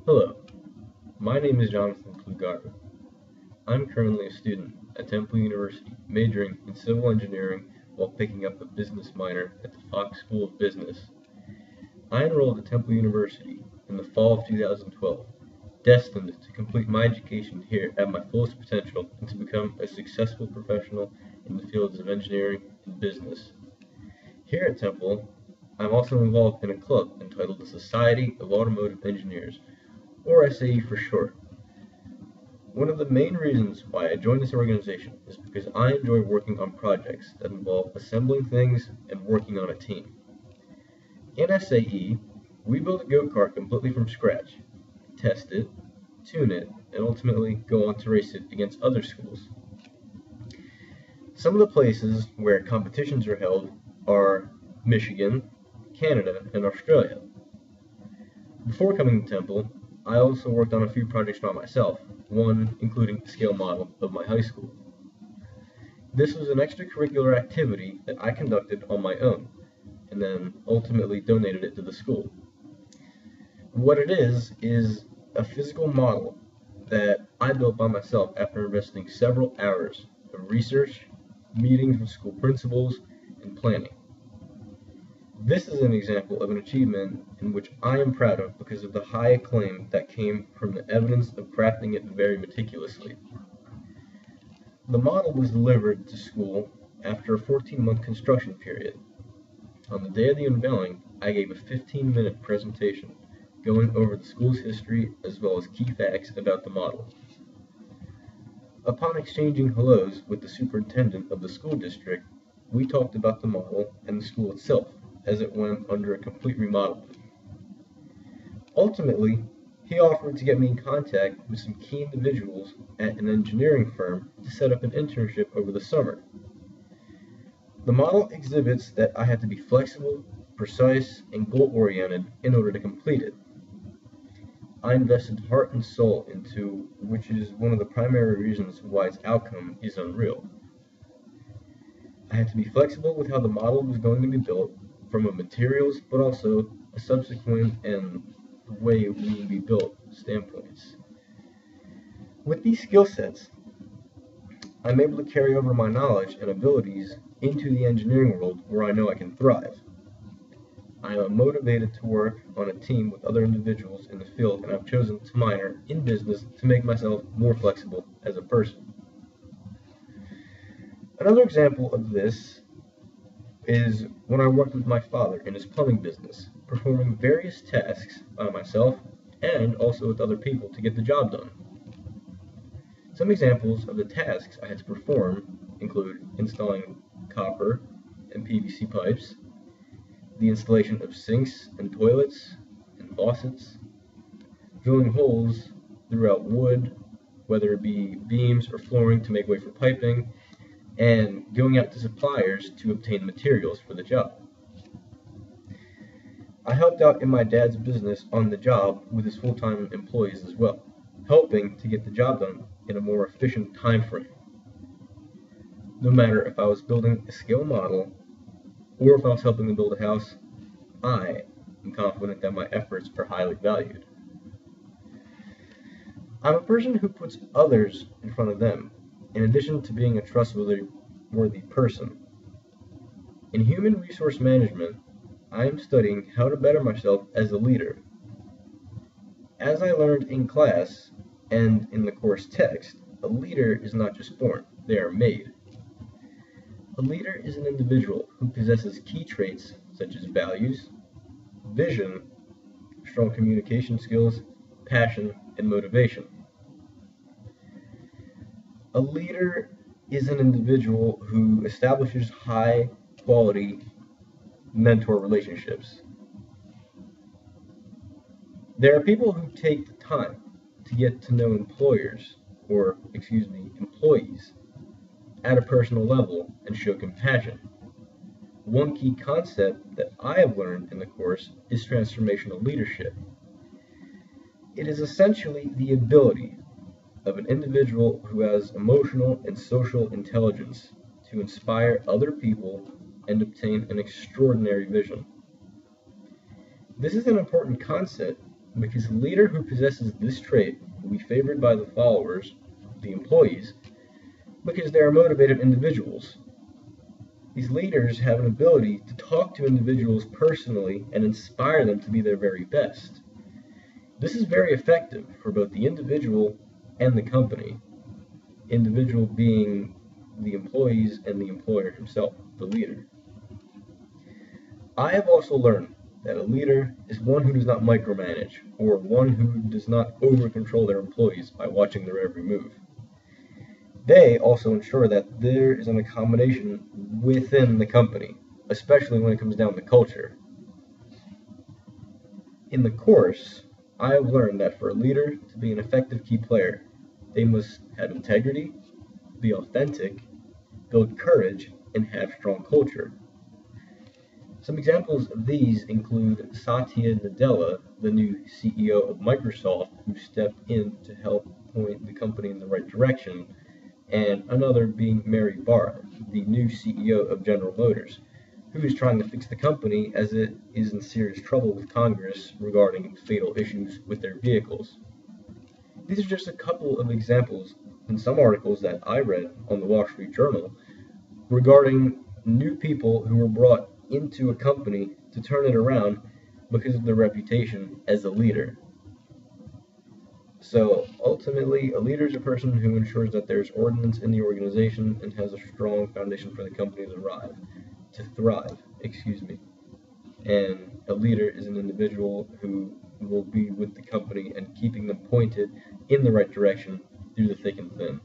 Hello, my name is Jonathan Klugar. I'm currently a student at Temple University, majoring in civil engineering while picking up a business minor at the Fox School of Business. I enrolled at Temple University in the fall of 2012, destined to complete my education here at my fullest potential and to become a successful professional in the fields of engineering and business. Here at Temple, I'm also involved in a club entitled the Society of Automotive Engineers, or SAE for short. One of the main reasons why I joined this organization is because I enjoy working on projects that involve assembling things and working on a team. In SAE, we build a go-kart completely from scratch, test it, tune it, and ultimately go on to race it against other schools. Some of the places where competitions are held are Michigan, Canada, and Australia. Before coming to Temple, I also worked on a few projects by myself, one including the scale model of my high school. This was an extracurricular activity that I conducted on my own, and then ultimately donated it to the school. What it is a physical model that I built by myself after investing several hours of research, meetings with school principals, and planning. This is an example of an achievement in which I am proud of because of the high acclaim that came from the evidence of crafting it very meticulously. The model was delivered to school after a 14-month construction period. On the day of the unveiling, I gave a 15-minute presentation going over the school's history as well as key facts about the model. Upon exchanging hellos with the superintendent of the school district, we talked about the model and the school itself as it went under a complete remodeling. Ultimately, he offered to get me in contact with some key individuals at an engineering firm to set up an internship over the summer. The model exhibits that I had to be flexible, precise, and goal-oriented in order to complete it. I invested heart and soul into, which is one of the primary reasons why its outcome is unreal. I had to be flexible with how the model was going to be built, from a materials, but also a subsequent and the way it will be built standpoints. With these skill sets, I'm able to carry over my knowledge and abilities into the engineering world where I know I can thrive. I am motivated to work on a team with other individuals in the field, and I've chosen to minor in business to make myself more flexible as a person. Another example of this is when I worked with my father in his plumbing business, performing various tasks by myself and also with other people to get the job done. Some examples of the tasks I had to perform include installing copper and PVC pipes, the installation of sinks and toilets and faucets, drilling holes throughout wood, whether it be beams or flooring to make way for piping, and going out to suppliers to obtain materials for the job. I helped out in my dad's business on the job with his full-time employees as well, helping to get the job done in a more efficient time frame. No matter if I was building a scale model or if I was helping to build a house, I am confident that my efforts are highly valued. I'm a person who puts others in front of them, in addition to being a trustworthy person. In human resource management, I am studying how to better myself as a leader. As I learned in class and in the course text, a leader is not just born, they are made. A leader is an individual who possesses key traits such as values, vision, strong communication skills, passion, and motivation. A leader is an individual who establishes high quality mentor relationships. There are people who take the time to get to know employees at a personal level and show compassion. One key concept that I have learned in the course is transformational leadership. It is essentially the ability of an individual who has emotional and social intelligence to inspire other people and obtain an extraordinary vision. This is an important concept because a leader who possesses this trait will be favored by the followers, the employees, because they are motivated individuals. These leaders have an ability to talk to individuals personally and inspire them to be their very best. This is very effective for both the individual and the company, individual being the employees and the employer himself, the leader. I have also learned that a leader is one who does not micromanage, or one who does not over-control their employees by watching their every move. They also ensure that there is an accommodation within the company, especially when it comes down to culture. In the course, I have learned that for a leader to be an effective key player, they must have integrity, be authentic, build courage, and have strong culture. Some examples of these include Satya Nadella, the new CEO of Microsoft, who stepped in to help point the company in the right direction, and another being Mary Barra, the new CEO of General Motors, who is trying to fix the company as it is in serious trouble with Congress regarding fatal issues with their vehicles. These are just a couple of examples in some articles that I read on the Wall Street Journal regarding new people who were brought into a company to turn it around because of their reputation as a leader. So ultimately, a leader is a person who ensures that there's ordinance in the organization and has a strong foundation for the company to thrive. And a leader is an individual who will be with the company and keeping them pointed in the right direction through the thick and thin.